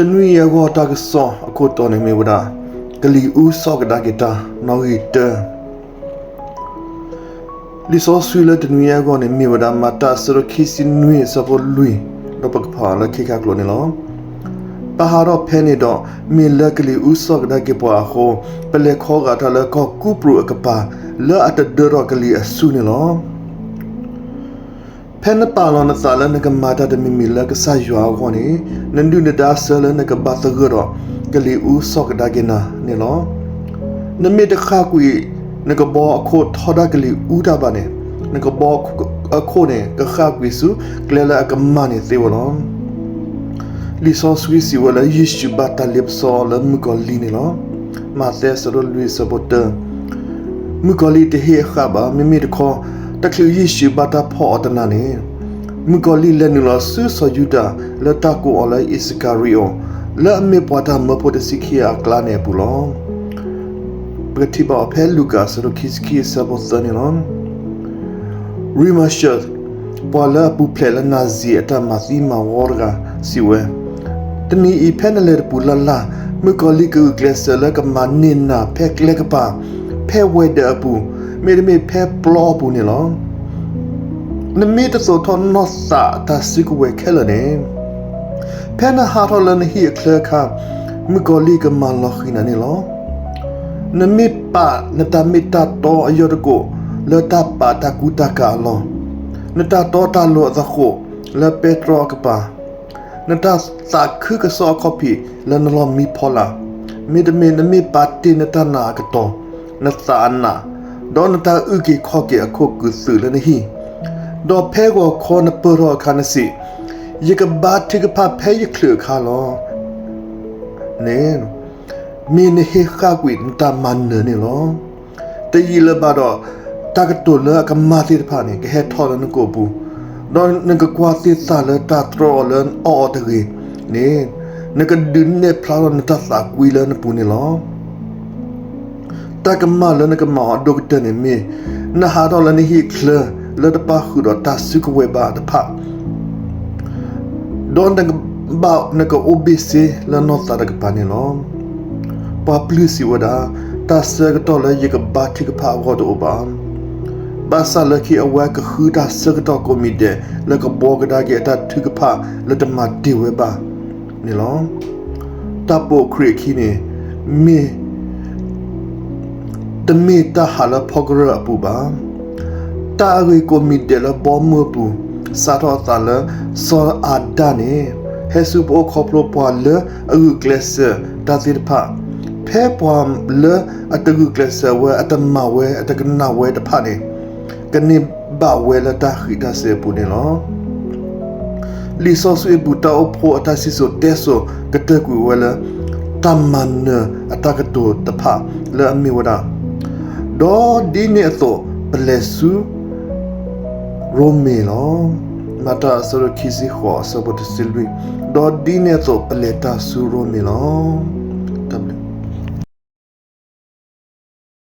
တနွေရောတာကဆောအခုတော်နေမေဝဒကလီဦးဆောကဒါကတာနော်ဟီတလီဆောဆွေလတနွေရောနေမေဝဒမတာစရခိစနွေစပေါ်လူတော့ပကဖာလခိခကလိုနေလောပဟာတော့ဖဲနေတော့မီလကလီဦးဆောကဒါကေပွားဟိုပလေခေါကတာလကကူပရကပါလာအတဒရကလီအဆူနေလောဖဲနပါလောနသလနကမာတာတမီမီလကဆာယွာခေါနေနန်ဒုနဒါဆလနကဘာသဂရောကလီဦးဆောကဒါကေနာနေလောနမေတခါကွေနကဘောအခုထော်ဒါကလီဦးတာပါနေနကဘောအခုနေကခါကွေစုကလလာကမနေသေးဝလောလီဆောဆွီစီဝလာယေရှုဘတာလစ်ဆောလမကလီနေလောမာသဲဆရလူစဘတ်မကလီတဟေခဘာမမီတခေါ်တကလူယေရှုဘတာဖောတနာနေမကလီလနလဆူဆယူဒါလတာကိုအလိုက်အစ္စကာရီယိုလာမေပွားတာမဖို့တစီခီယာကလာနေပူလောပကတိဘာဖဲလူကာဆရခိစကီဆဘတ်သနေလောရီမရှတ်ပွာလာပူဖလေလနာဇီအတမသီမာဝေါ်ဂါစီဝဲတနီအဖဲနလေပူလာလာမကလီကူဂလက်ဆလကမနင်နာဖဲကလကပါဖဲဝဲဒပူမေမေဖဲပလောပူနေလောနမေတဆိုထနောစာတစီကဝဲခဲလနေဖဲနာဟာထလနဟီကလခမကလီကမလောခိနနေလောနမေပါနတမီတာတောအယောတကိုလတပါတကူတကာလောနတတောတလောသခိုလပက်ထရောကပါနတစာခုကစောကောပီလနလောမီဖောလာမေဒမေနမေပါတိနတနာကတောနသာနာဒေါနတာဥကေခောကေအခုကုစုလနဟီဒေါဖဲကိုခေါနပရောခနစီယကဘာတိကဖဖဲယခလခါလောနဲမင်းဟေခါကွေနတမန်နေလောတယီလဘတော့တကတူလကမာတိဖာနေကဟဲထော်လနကိုဘူးဒေါနကကွာတိစာလတာထရောလန်အော်တရီနဲနကဒင်းနေဖလာနတစာကွီလနပူနေလောတကမလနကမဒုကတနေမီနဟာတော်လနဟိခလလတပါခုတော့တဆုကဝဲပါတဖဒွန်တကဘာနကအိုဘီစီလနောတာကပါနေလောပပလီစီဝဒါတဆကတော်လယကဘာတိကဖာဝတော့ဘာဘာဆာလကီအဝဲကခူဒါဆကတော်ကိုမီတဲ့လကဘောကဒါကေတတိကဖာလတမတီဝဲပါနေလောတပိုခရီခီနေမီတမီတာဟာလဖောဂရပူပါတာရီကိုမီတဲ့လဘောမပူစာတော်တာလစောအာဒာနေဟေဆုဘောခေါပလိုပွာလအဂုကလစတာတိဖာဖဲပွာလအတဂုကလစဝဲအတမဝဲအတကနာဝဲတဖာနေကနေဘဝဲလတာခိတာစေပူနေလောလီဆောဆွေဘူတာအဖို့အတဆီဆိုတဲဆိုကတကူဝဲလတမန်နအတကတူတဖာလအမီဝဒါဒေါ်ဒီနေသောပလက်စုရိုမေလောမတာဆရခိစီခေါ်ဆဘတ်စီလ်ဝီဒေါ်ဒီနေသောပလက်တာဆူရိုမေလောတဘ